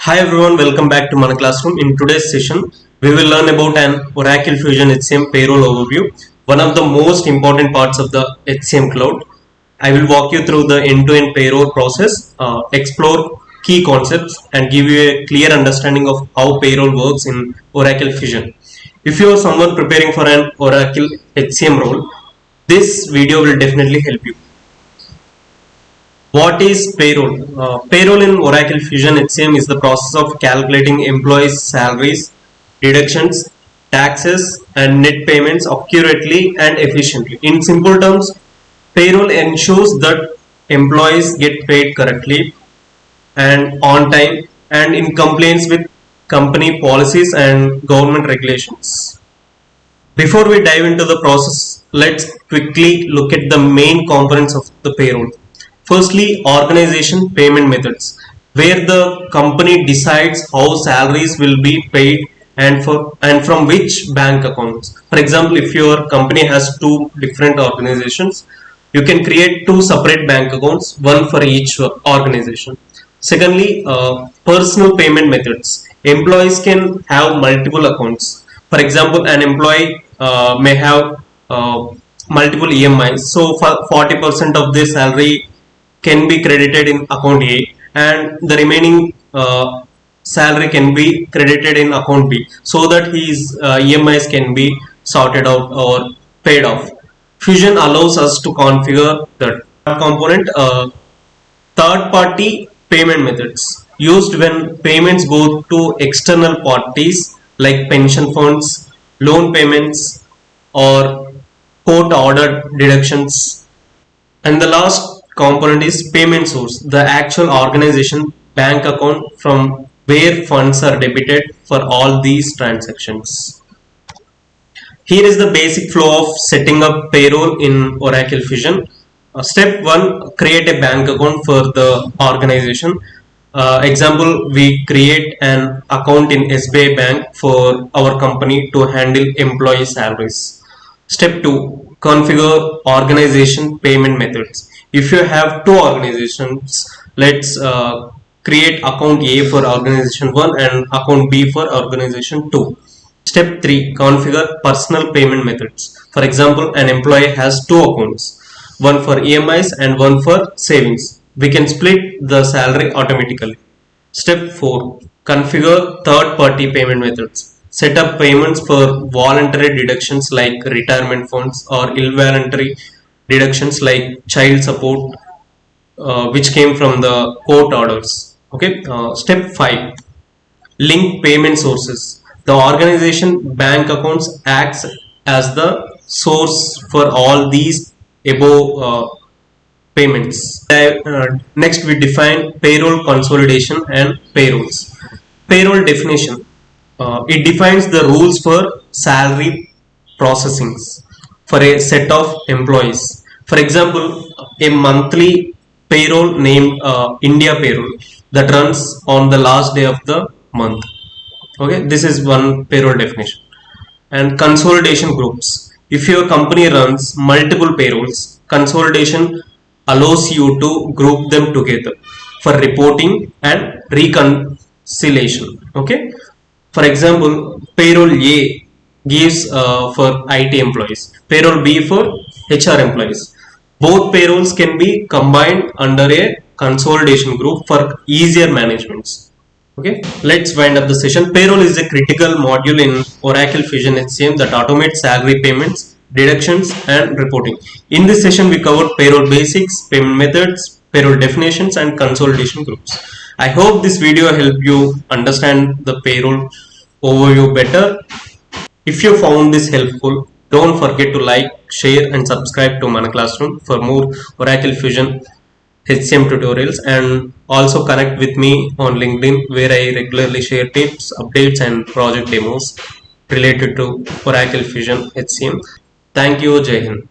Hi everyone, welcome back to my classroom. In today's session, we will learn about an Oracle Fusion HCM Payroll overview, one of the most important parts of the HCM cloud. I will walk you through the end-to-end payroll process, explore key concepts, and give you a clear understanding of how payroll works in Oracle Fusion. If you are someone preparing for an Oracle HCM role, this video will definitely help you. What is payroll? Payroll in Oracle Fusion HCM is the process of calculating employees' salaries, deductions, taxes, and net payments accurately and efficiently. In simple terms, payroll ensures that employees get paid correctly and on time and in compliance with company policies and government regulations. Before we dive into the process, let's quickly look at the main components of the payroll. Firstly, organization payment methods, where the company decides how salaries will be paid and from which bank accounts. For example, if your company has two different organizations, you can create two separate bank accounts, one for each organization. Secondly, personal payment methods. Employees can have multiple accounts. For example, an employee may have multiple EMIs. So, for 40% of their salary can be credited in account A and the remaining salary can be credited in account B, so that his EMIs can be sorted out or paid off. Fusion allows us to configure the component. Third party payment methods, used when payments go to external parties like pension funds, loan payments, or court ordered deductions. And the last component is payment source, the actual organization bank account from where funds are debited for all these transactions. Here is the basic flow of setting up payroll in Oracle Fusion. Step 1, create a bank account for the organization. Example, we create an account in SBI Bank for our company to handle employee salaries. Step 2, configure organization payment methods. If you have two organizations, let's create account A for organization 1 and account B for organization 2. Step 3, configure personal payment methods. For example, an employee has two accounts, one for EMIs and one for savings. We can split the salary automatically. Step 4, configure third party payment methods. Set up payments for voluntary deductions like retirement funds or involuntary deductions like child support, which came from the court orders. Okay. Step 5, link payment sources. The organization bank accounts acts as the source for all these above payments. Next, we define payroll consolidation and payrolls. Payroll definition. It defines the rules for salary processings for a set of employees. For example, a monthly payroll named India payroll that runs on the last day of the month. Okay, this is one payroll definition. And consolidation groups. If your company runs multiple payrolls, consolidation allows you to group them together for reporting and reconciliation. Okay. For example, payroll A gives for IT employees, payroll B for HR employees. Both payrolls can be combined under a consolidation group for easier management. Okay, let's wind up the session. Payroll is a critical module in Oracle Fusion HCM that automates salary payments, deductions, and reporting. In this session, we covered payroll basics, payment methods, payroll definitions, and consolidation groups. I hope this video helped you understand the payroll overview better. If you found this helpful, don't forget to like, share, and subscribe to Mana Classroom for more Oracle Fusion HCM tutorials, and also connect with me on LinkedIn, where I regularly share tips, updates, and project demos related to Oracle Fusion HCM. Thank you. Jai Hind.